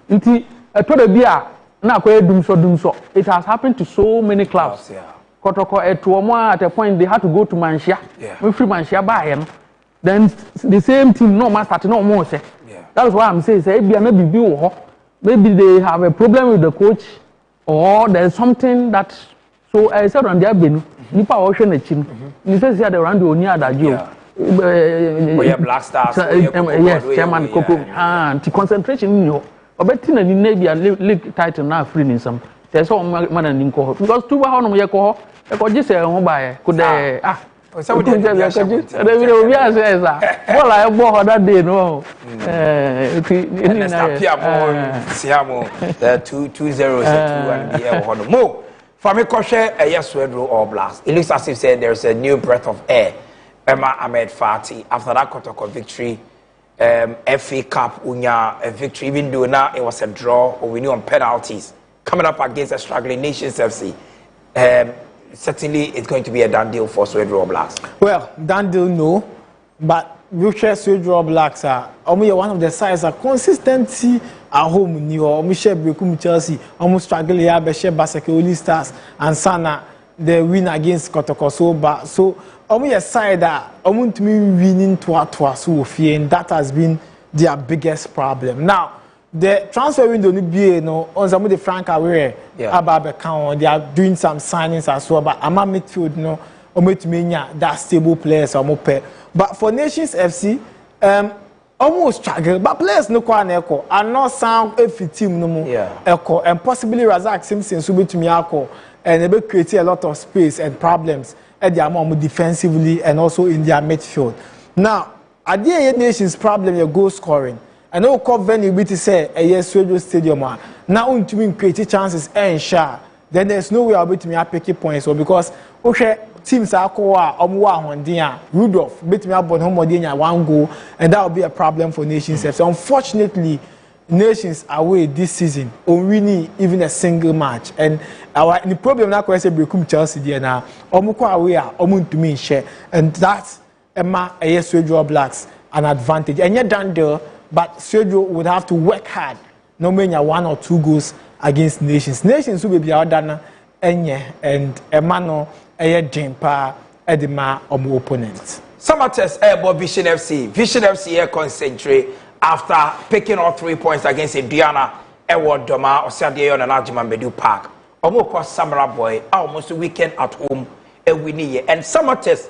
nti to the bia na akoye dum so it has happened to so many clubs yeah Kotoko etuomo at a point they had to go to Manchia we free Manchia buy then the same team no man start no more say that's why I'm saying say bia na bibi wo ho maybe they have a problem with the coach or there's something that so I said on their benu nipa wo hwe na chi no ni say say the round oni adajo Black Stars yes chairman Koko anti concentration ni ho obeti na ni na bia league title na free ni some say so man ni nko because two ba ho no ye ko ho je say ho ba ye ko de so we dey we are say sa all I bo ho that day no Siamo the 2-0 and the air ho no mo for me ko hwe yes Swedro or Blast it looks as if said there's a new breath of air Emma Ahmed Fati after that Kotoko victory FA Cup unya a victory even though now it was a draw or we knew on penalties coming up against a struggling Nations FC certainly it's going to be a done deal for Swedro Blacks. Well, done deal no, but wheelchair Swedro Blacks are one of the sides are consistency at home new or share Brekum Chelsea almost struggling here be share Basake Stars and Sana the win against Kotoko so a side that to me winning to so fear and that has been their biggest problem. Now the transfer window ni be no on some of the Frank aware about account they are doing some signings as well but ama midfield no ometumenya that stable players omope but for Nations FC almost struggle but players no kwa na eko and not sound every team no mo eko and possibly Razak Simpson so betumi akọ and they be create a lot of space and problems at their mom defensively and also in their midfield. Now at the Nations problem your goal scoring and no call venue be to say a yes Swedro Stadium now to me create chances and share then there's no way I'll be to me picking points or because okay teams are Rudolph beat me up on home one goal and that will be a problem for Nations FC. So unfortunately Nations away this season only even a single match and the problem now is Brekum Chelsea there now away to me share and that's Emma a yes Swedro Blacks an advantage and yet done there. But Swedro would have to work hard. No matter 1 or 2 goals against Nations. Nations will be done and Emmanuel a jumper edema omu opponent. Samatex Airborne Vision FC. Vision FC concentrate after picking all 3 points against Indiana. Edward Doma Osadio and Ajman Bedu Park. Omo Samara Boy almost a weekend at home a winning and Samatex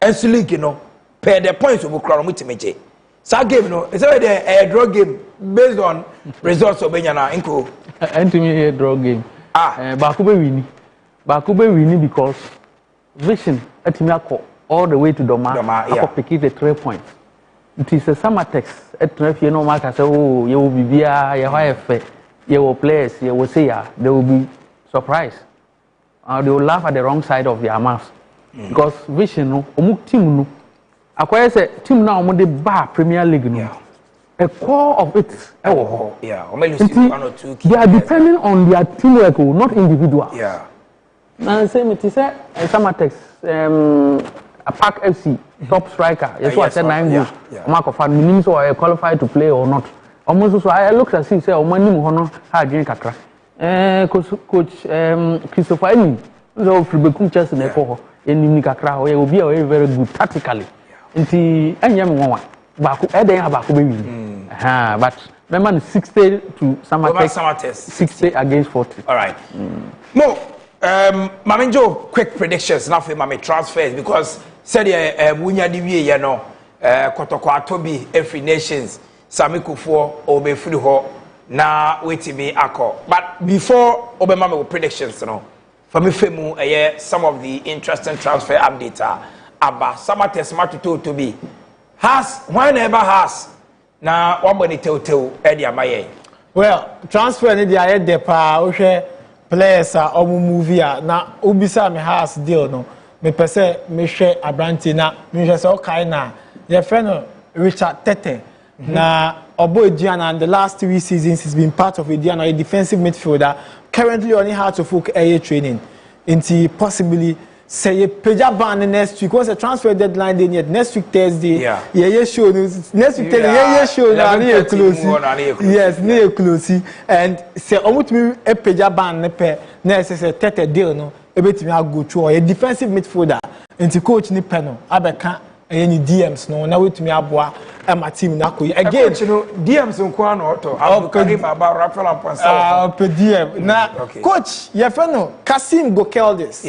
and Sulik pay the points of Ukram. So game no, it's already a draw game based on results of Benyana Inko. And to me a draw game. Bakube winning because Vision at Miyako all the way to Doma pick the 3 points. It is a Samatex at you know Mark say oh you will be via your players, you will say they will be surprised. They will laugh at the wrong side of their mouth. Because Vision no omuk team no Akwai say team now mo dey bar Premier League no. A core of it. Only 1 or 2 they are depending on their teamwork, not individual. Yeah. Now say me say Samatex a Park FC top striker. Yes, I said 9 goals. Mark of fan minimum so I qualified to play or not. Almost so I look and see say o mani mo no ha adwen kakra. Coach Christopher Eni so Brekum Chelsea na ko ho. Enimi kakra ho. Obi a very good tactically. Nti anyam nwa baako eden ha baako be win but remember 60 to Samatex 60 against 40. All right. Mo Mamenjo quick predictions now for my transfers because said wunya di wie ye no Kotoko Atobi every Nations Samikufo obe free ho na wait me akọ but before obema me predictions no For me, some of the interesting transfer updates are about some attachment to be has whenever has now one money to Eddie Amaye. Well, transfer any the ahead the pa players are movie na ubisa me has deal no me pese me share abranti na me share so kai na your friend Richard Tete na Obo Ediana and the last 3 seasons he's been part of Ediana, a defensive midfielder currently only hard to folk air training into possibly say peja ban next week once a transfer deadline day yet next week Thursday yeah show next week Thursday yeah show na near close yes near close and say omutumi e peja ban ne pe na say Tete deal no e betimi go through a defensive midfielder into coach ni pe no abeka any DMs no na wetumi aboa e ma team na ko again you know DMs nko na auto Abdulkarim Aba Rafael Aponsa DM na coach ye fe no Kasim Gokeldis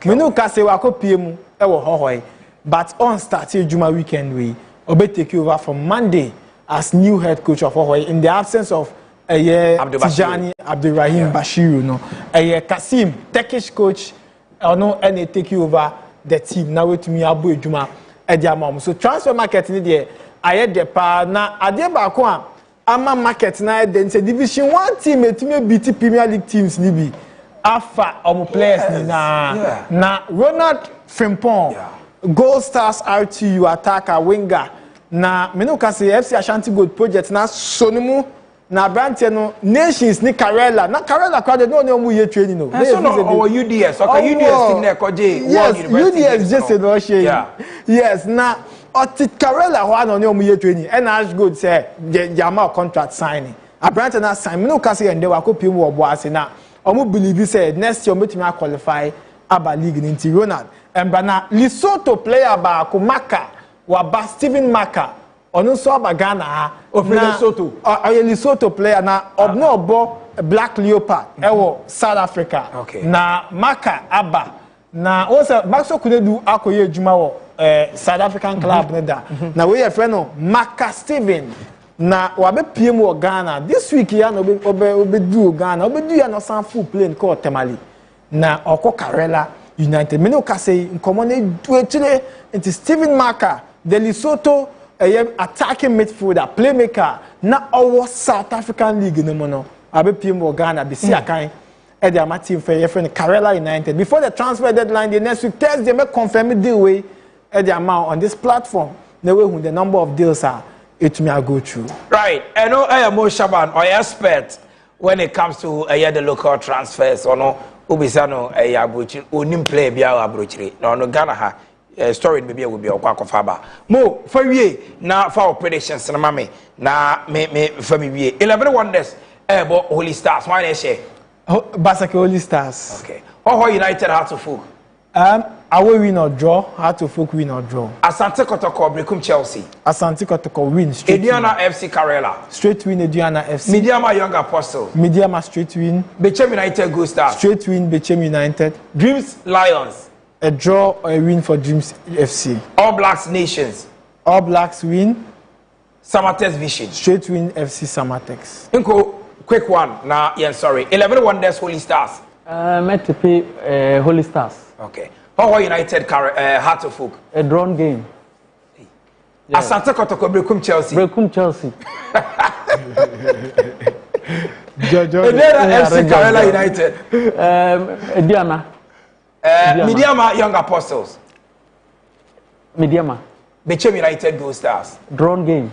me no kase wa ko pie mu e wo hohoi but on start Juma weekend we obe take over from Monday as new head coach of Hohoi in the absence of Tijani Abdurrahim Bashiru no Kasim Turkish coach no any take over the team na wetumi abo ejuma so transfer market ni there aye de pa na ade ba ko a ama market na de say division 1 team etime beat Premier League teams ni bi afa players ni na Ronald Frimpong Gold Stars RTU attacker winger na me no can say FC Ashanti Gold project na sonimu na branche no Nations ni Karela na Karela kwade no mu ye training no so no our UDS okay UDS team na koje yes UDS just no share yes na otit Karela ho no mu ye training and Ash Gold say jama contract signing a branche na sign me no can say ende wa ko pim wo bo ase na omu believe say next year metimi qualify aba league ni Ronald na Lesotho player ba ko Maka wa ba Steven Maka onu so aba Ghana ha Lesotho Lesotho player na obno obo Black Leopard ewo South Africa na Maka aba na also Maxo Kunedu akoye adwuma wo South African club na we your friend no Maka Steven na wa be PM wo Ghana this week ya no obedu Ghana obedu ya no san full plane ko Temali na oko Karela United me no ka say nkomo na duetire into Steven Maka the Lesotho attacking midfielder playmaker na our South African league no mono abe PM wo Ghana be see akan e dey my team for your friend Karela United before the transfer deadline the next week Thursday make confirm deal way e dey amount on this platform na we who the number of deals are it may go through right I know I am Mo Shaban or expert when it comes to the local transfers or no ubisano abrochi onim play bia abrochire no Ghana ha story maybe will be okwakofa ba mo for wie na for predictions na mame na me for me wie 11 wonders bo Holy Stars why na share Basake Holy Stars okay Hohoi United had to folk away win or draw had to folk win or draw Asante Kotoko Brekum Chelsea Asante Kotoko win straight Ediana FC Karela straight win Ediana FC Midiama Young Apostles Midiama straight win Bechem United Gold Stars straight win Bechem United Dreams Lions a draw or a win for Dreams FC All Blacks Nations All Blacks win Samatex Vision straight win FC Samatex Inko quick one na sorry 11 wonders Holy Stars Metepe Holy Stars okay Hohoi United Heart of Folk a drawn game Asante Kotoko Brekum Chelsea Ediana FC Karela United Ediana Midiama Young Apostles Midiama Bechem United Gold Stars drawn game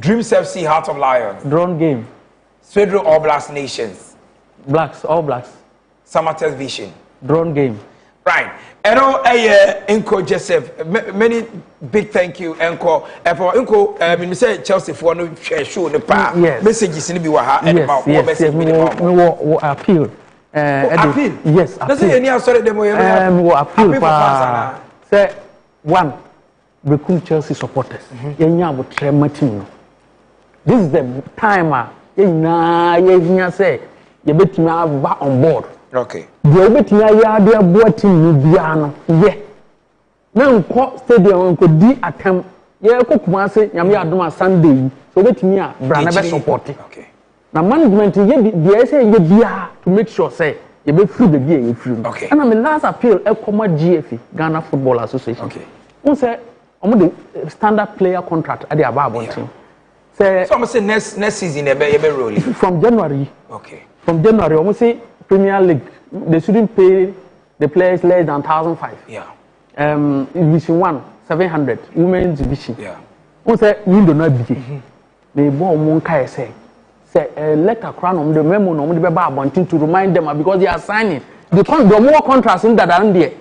Dreams FC Heart of Lions drawn game Swedro All Blacks Nations All Blacks Samatex Vision drawn game right and Enko Joseph many big thank you Enko for Enko me say Chelsea for no show the pa messages ni bi wa ha and about message me appeal appeal yes that's any sorry dem appeal pa say one Brekum Chelsea supporters yenya abotrema team no this is the time yenya say you betimi aba on board okay the betimi ya de abo team ni bia no ye na nko stadium nko di atem ye kokuma say nyame adoma Sunday so betimi a bra na be support okay na management ye say ye bia to make sure say you be free the year you free. Okay. And my last appeal e come GFA Ghana Football Association. Okay. Who say omo the standard player contract at the above team. Say so say next season you be rolling from January. Okay. From January almost say Premier League they shouldn't pay the players less than 1,500. Yeah. Division 1 700 women's division. Yeah. Who say window na bi. They born one kai say letter crown on the memo no the be abontin to remind them because they are signing the more contracts in that and there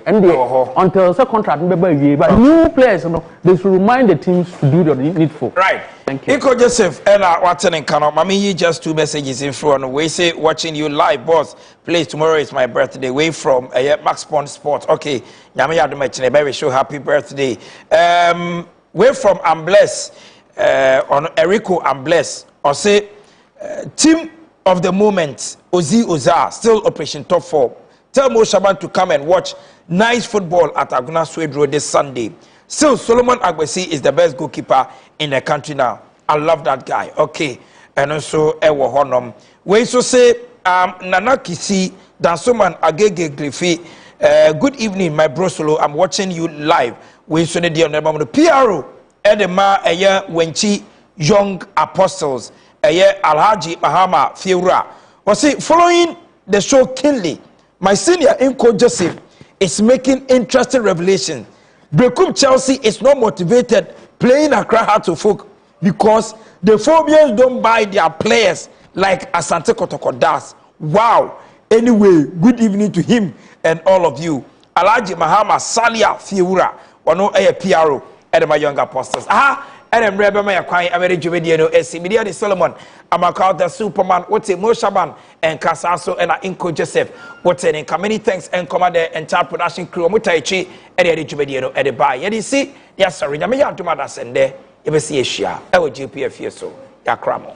until the contract be but new players, you know, they should remind the teams to do the needful. Right. Thank you. Iko Joseph and Watson and Kano. Mami, you just 2 messages in front. We say watching you live, boss. Please, tomorrow is my birthday. Way from Max Pond Sports. Okay. Nyame ya do mechine very show happy birthday. Way from I'm blessed. On Eriko I'm blessed. Or say team of the moment, Ozi Ozar, still Operation Top 4. Tell Mo Shaban to come and watch nice football at Aguna Swedro this Sunday. Still, Solomon Agbesi is the best goalkeeper in the country now. I love that guy. Okay. And also, Ewo Honum. We so say, Nana Kisi, Dansoman Agege Glifi. Good evening, my bro Solo. I'm watching you live. We so the PRO, Edema, Wenchi, Young Apostles, Alhaji Mahama Fiura. Was say, following the show keenly, my senior Inco Joseph is making interesting revelations. Brekum Chelsea is not motivated playing Accra Hearts of Folk because the Phobians don't buy their players like Asante Kotoko does. Wow. Anyway, good evening to him and all of you. Alhaji Mahama Salia Fiura, Wano PRO, and my younger apostles. And I'm Rebbe Maya Kwai, I'm very Juvediano, Media Solomon, I'm called the Superman, what's a Moshaban, and Casaso, and Inco Joseph, what's in many thanks and command the entire production crew, Mutaichi, and the Juvediano, and the buy. Yet you see, yes, sorry, I'm to Madas and there, you will see a share, I will GPL Fie so, Yakramo.